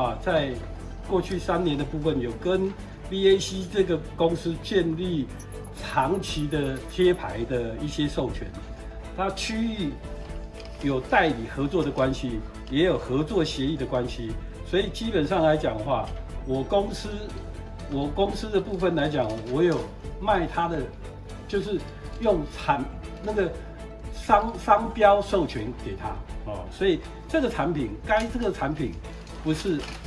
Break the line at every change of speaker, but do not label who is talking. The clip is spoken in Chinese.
话，在过去3年的部分，有跟 VAC 这个公司建立长期的贴牌的一些授权，它区域有代理合作的关系，也有合作协议的关系，所以基本上来讲的话，我公司的部分来讲，我有卖它的，就是用那个商标授权给他哦，所以这个产品不是